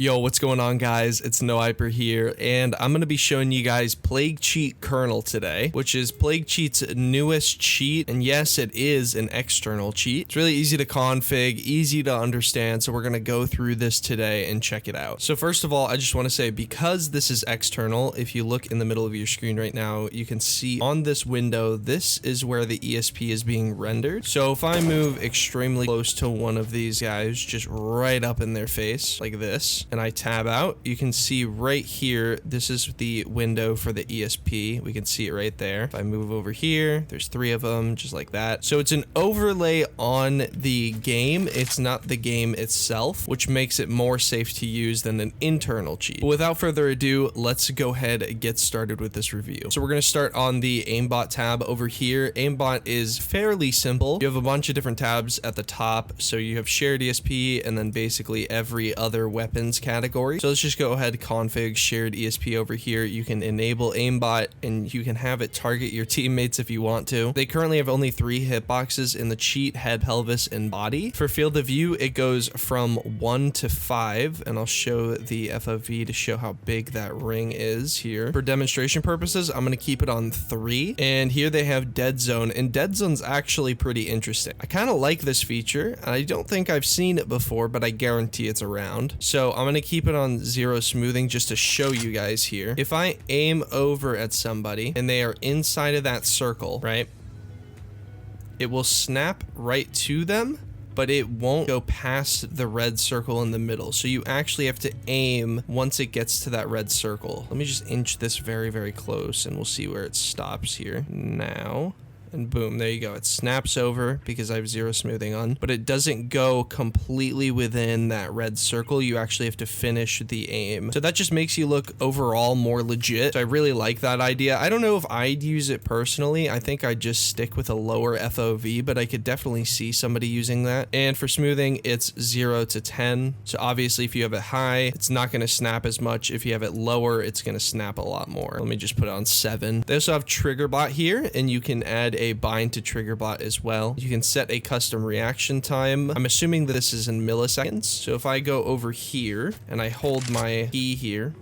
Yo, what's going on, guys? It's NoHyper here, and I'm going to be showing you guys Plaguecheat Kernel today, which is Plaguecheat's newest cheat, and yes, it is an external cheat. It's really easy to config, easy to understand, so we're going to go through this today and check it out. So first of all, I just want to say, because this is external, if you look in the middle of your screen right now, you can see on this window, this is where the ESP is being rendered. So if I move extremely close to one of these guys, just right up in their face, like this, and I tab out, you can see right here, this is the window for the ESP. We can see it right there. If I move over here, there's 3 of them, just like that. So it's an overlay on the game. It's not the game itself, which makes it more safe to use than an internal cheat. But without further ado, let's go ahead and get started with this review. So we're going to start on the Aimbot tab over here. Aimbot is fairly simple. You have a bunch of different tabs at the top. So you have shared ESP and then basically every other weapons category. So let's just go ahead and config shared ESP over here. You can enable aimbot and you can have it target your teammates if you want to. They currently have only 3 hitboxes in the cheat: head, pelvis, and body. For field of view, it goes from 1 to 5, and I'll show the FOV to show how big that ring is here. For demonstration purposes, I'm going to keep it on 3, and here they have dead zone, and dead zone's actually pretty interesting. I kind of like this feature, and I don't think I've seen it before, but I guarantee it's around. So I'm going to keep it on 0 smoothing just to show you guys here. If I aim over at somebody and they are inside of that circle, right, it will snap right to them, but it won't go past the red circle in the middle. So you actually have to aim once it gets to that red circle. Let me just inch this very, very close and we'll see where it stops here. Now, and boom, there you go. It snaps over because I have 0 smoothing on, but it doesn't go completely within that red circle. You actually have to finish the aim. So that just makes you look overall more legit. So I really like that idea. I don't know if I'd use it personally. I think I'd just stick with a lower FOV, but I could definitely see somebody using that. And for smoothing, it's 0 to 10. So obviously if you have it high, it's not going to snap as much. If you have it lower, it's going to snap a lot more. Let me just put it on 7. They also have Triggerbot here, and you can add a bind to Triggerbot as well. You can set a custom reaction time. I'm assuming that this is in milliseconds. So if I go over here and I hold my key here,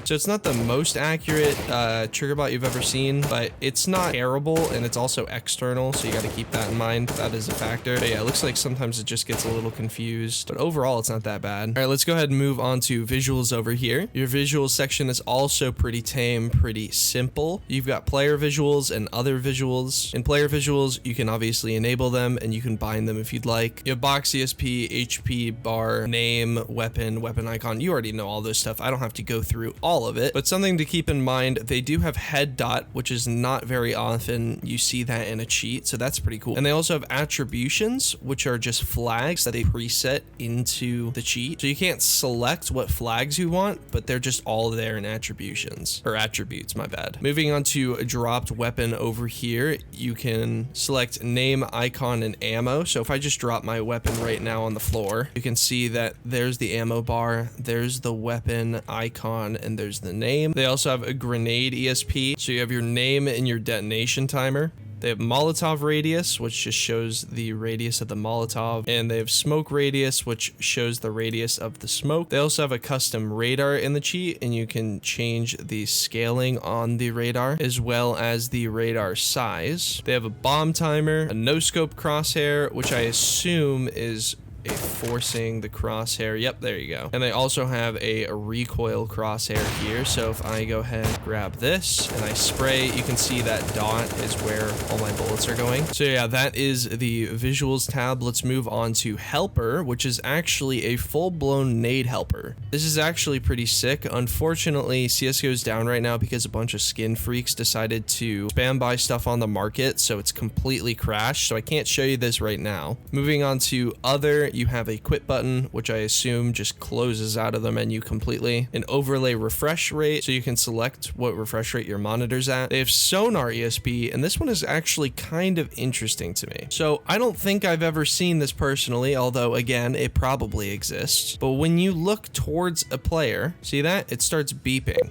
so it's not the most accurate Triggerbot you've ever seen, but it's not terrible, and it's also external, so you got to keep that in mind. That is a factor. But yeah, it looks like sometimes it just gets a little confused, but overall it's not that bad. All right, let's go ahead and move on to visuals over here. Your visuals section is also pretty tame, pretty simple. You've got player visuals and other visuals. In player visuals, you can obviously enable them and you can bind them if you'd like. You have box ESP, HP bar, name, weapon, weapon icon. You already know all this stuff. I don't have to go through all of it, but something to keep in mind, they do have head dot, which is not very often you see that in a cheat, so that's pretty cool. And they also have attributions, which are just flags that they preset into the cheat, so you can't select what flags you want, but they're just all there in attributions, or attributes, my bad. Moving on to a dropped weapon over here, you can select name, icon, and ammo. So if I just drop my weapon right now on the floor, you can see that there's the ammo bar, there's the weapon icon, and there's the name. They also have a grenade ESP, so you have your name and your detonation timer. They have Molotov radius, which just shows the radius of the Molotov, and they have smoke radius, which shows the radius of the smoke. They also have a custom radar in the cheat, and you can change the scaling on the radar as well as the radar size. They have a bomb timer, a no-scope crosshair, which I assume is forcing the crosshair. Yep, there you go. And they also have a recoil crosshair here. So if I go ahead and grab this and I spray, you can see that dot is where all my bullets are going. So yeah, that is the visuals tab. Let's move on to helper, which is actually a full-blown nade helper. This is actually pretty sick. Unfortunately, CSGO is down right now because a bunch of skin freaks decided to spam buy stuff on the market, so it's completely crashed. So I can't show you this right now. Moving on to other, you have a quit button, which I assume just closes out of the menu completely. An overlay refresh rate, so you can select what refresh rate your monitor's at. They have sonar ESP, and this one is actually kind of interesting to me. So I don't think I've ever seen this personally, although again, it probably exists. But when you look towards a player, see that? It starts beeping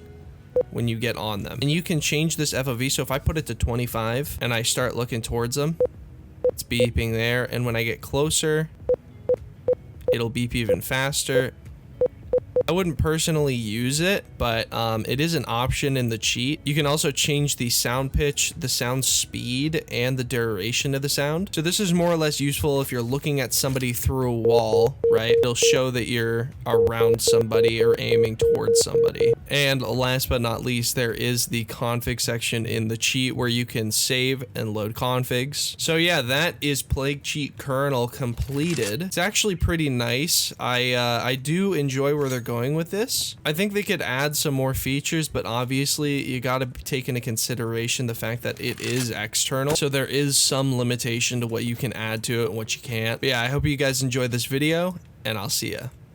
when you get on them. And you can change this FOV, so if I put it to 25 and I start looking towards them, it's beeping there, and when I get closer, it'll beep even faster, I wouldn't personally use it, but it is an option in the cheat. You can also change the sound pitch, the sound speed, and the duration of the sound. So this is more or less useful if you're looking at somebody through a wall, right? It'll show that you're around somebody or aiming towards somebody. And last but not least, there is the config section in the cheat where you can save and load configs. So yeah, that is Plaguecheat Kernel completed. It's actually pretty nice. I do enjoy where they're going with this. I think they could add some more features, but obviously you got to take into consideration the fact that it is external. So there is some limitation to what you can add to it and what you can't. But yeah, I hope you guys enjoyed this video, and I'll see ya.